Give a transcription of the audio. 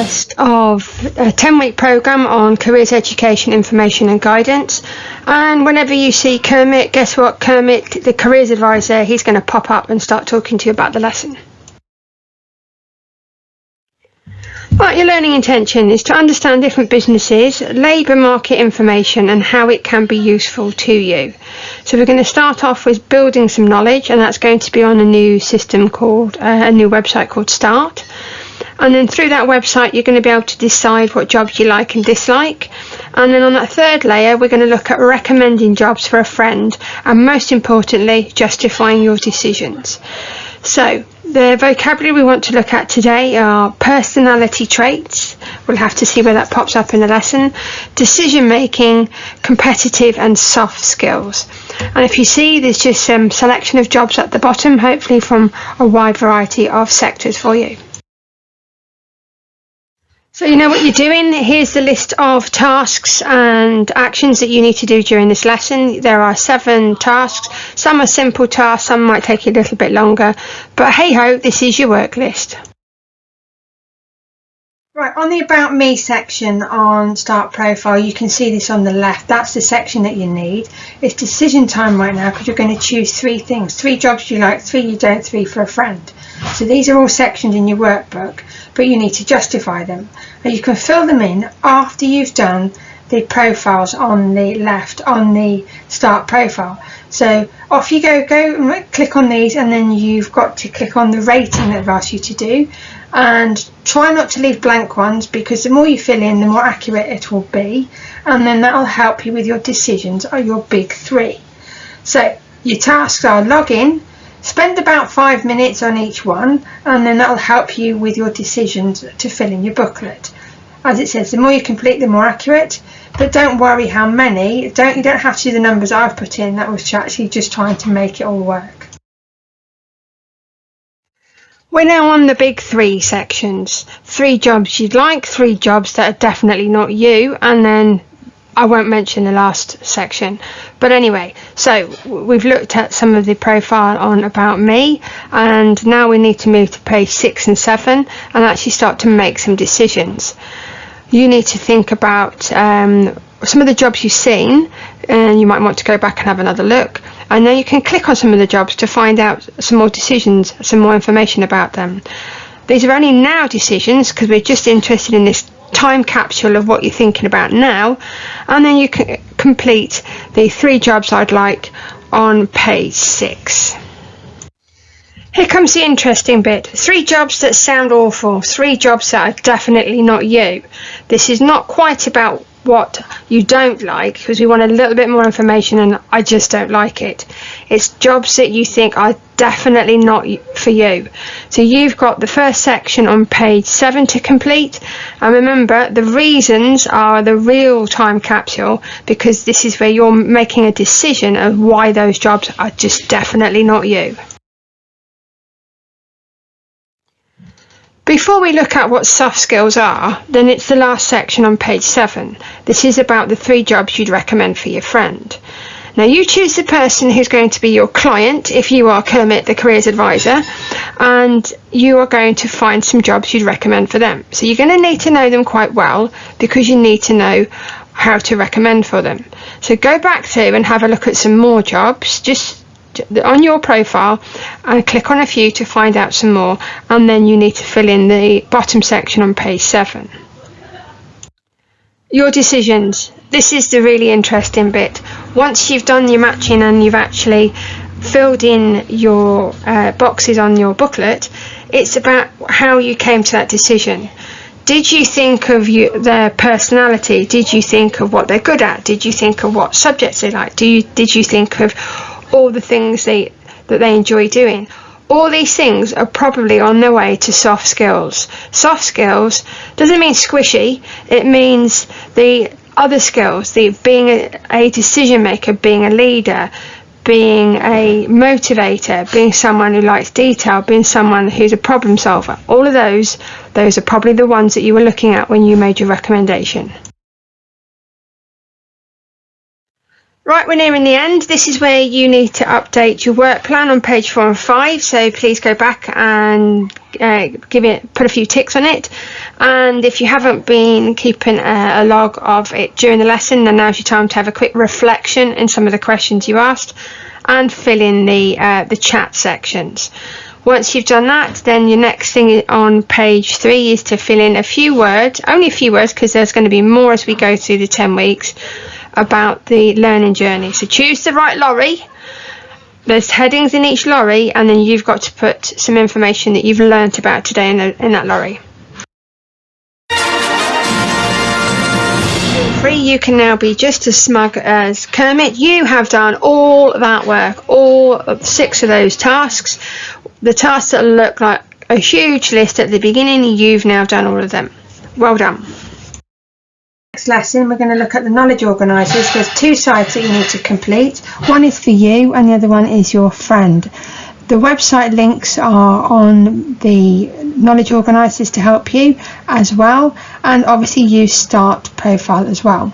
first of a 10-week programme on careers education, information and guidance. And whenever you see Kermit, guess what? Kermit, the careers advisor, he's going to pop up and start talking to you about the lesson. Right, your learning intention is to understand different businesses, labour market information and how it can be useful to you. So we're going to start off with building some knowledge, and that's going to be on a new system called, a new website called Start. And then through that website you're going to be able to decide what jobs you like and dislike. And then on that third layer we're going to look at recommending jobs for a friend, and most importantly justifying your decisions. So the vocabulary we want to look at today are personality traits. We'll have to see where that pops up in the lesson. Decision making, competitive and soft skills. And if you see, there's just some selection of jobs at the bottom, hopefully from a wide variety of sectors for you. So you know what you're doing. Here's the list of tasks and actions that you need to do during this lesson. There are 7 tasks. Some are simple tasks, some might take you a little bit longer, but hey ho, this is your work list. Right, on the About Me section on Start Profile, you can see this on the left. That's the section that you need. It's decision time right now because you're going to choose 3 things. 3 jobs you like, 3 you don't, 3 for a friend. So these are all sections in your workbook, but you need to justify them. And you can fill them in after you've done the profiles on the left on the Start Profile. So off you go and click on these, and then you've got to click on the rating that I've asked you to do. And try not to leave blank ones, because the more you fill in the more accurate it will be, and then that will help you with your decisions or your big 3. So your tasks are log in, spend about 5 minutes on each one, and then that will help you with your decisions to fill in your booklet. As it says, the more you complete the more accurate, but don't worry how many. You don't have to do the numbers I've put in. That was actually just trying to make it all work. We're now on the big 3 sections. 3 jobs you'd like, 3 jobs that are definitely not you, and then I won't mention the last section. But anyway, so we've looked at some of the profile on About Me, and now we need to move to page 6 and 7 and actually start to make some decisions. You need to think about some of the jobs you've seen, and you might want to go back and have another look, and then you can click on some of the jobs to find out some more decisions, some more information about them. These are only now decisions because we're just interested in this time capsule of what you're thinking about now, and then you can complete the 3 jobs I'd like on page 6. Here comes the interesting bit. 3 jobs that sound awful, 3 jobs that are definitely not you. This is not quite about what you don't like, because we want a little bit more information, and I just don't like it. It's jobs that you think are definitely not for you. So you've got the first section on page 7 to complete, and remember the reasons are the real time capsule, because this is where you're making a decision of why those jobs are just definitely not you. Before we look at what soft skills are, then it's the last section on page 7. This is about the 3 jobs you'd recommend for your friend. Now you choose the person who's going to be your client if you are Kermit the careers advisor, and you are going to find some jobs you'd recommend for them. So you're going to need to know them quite well, because you need to know how to recommend for them. So go back through and have a look at some more jobs just on your profile and click on a few to find out some more, and then you need to fill in the bottom section on page 7. Your decisions. This is the really interesting bit. Once you've done your matching and you've actually filled in your boxes on your booklet, it's about how you came to that decision. Did you think of their personality? Did you think of what they're good at? Did you think of what subjects they like? Did you think of all the things that they enjoy doing? All these things are probably on their way to soft skills. Soft skills doesn't mean squishy, it means the other skills, the being a decision maker, being a leader, being a motivator, being someone who likes detail, being someone who's a problem solver. All of those are probably the ones that you were looking at when you made your recommendation. Right, we're nearing the end. This is where you need to update your work plan on page 4 and 5. So please go back and put a few ticks on it. And if you haven't been keeping a log of it during the lesson, then now's your time to have a quick reflection in some of the questions you asked and fill in the chat sections. Once you've done that, then your next thing on page 3 is to fill in a few words, only a few words, because there's going to be more as we go through the 10 weeks, about the learning journey. So choose the right lorry. There's headings in each lorry, and then you've got to put some information that you've learnt about today in that lorry. You can now be just as smug as Kermit. You have done all that work, all 6 of those tasks. The tasks that look like a huge list at the beginning, you've now done all of them. Well done. Next lesson, we're going to look at the knowledge organisers. There's 2 sides that you need to complete. One is for you and the other one is your friend. The website links are on the knowledge organisers to help you as well, and obviously use Start Profile as well.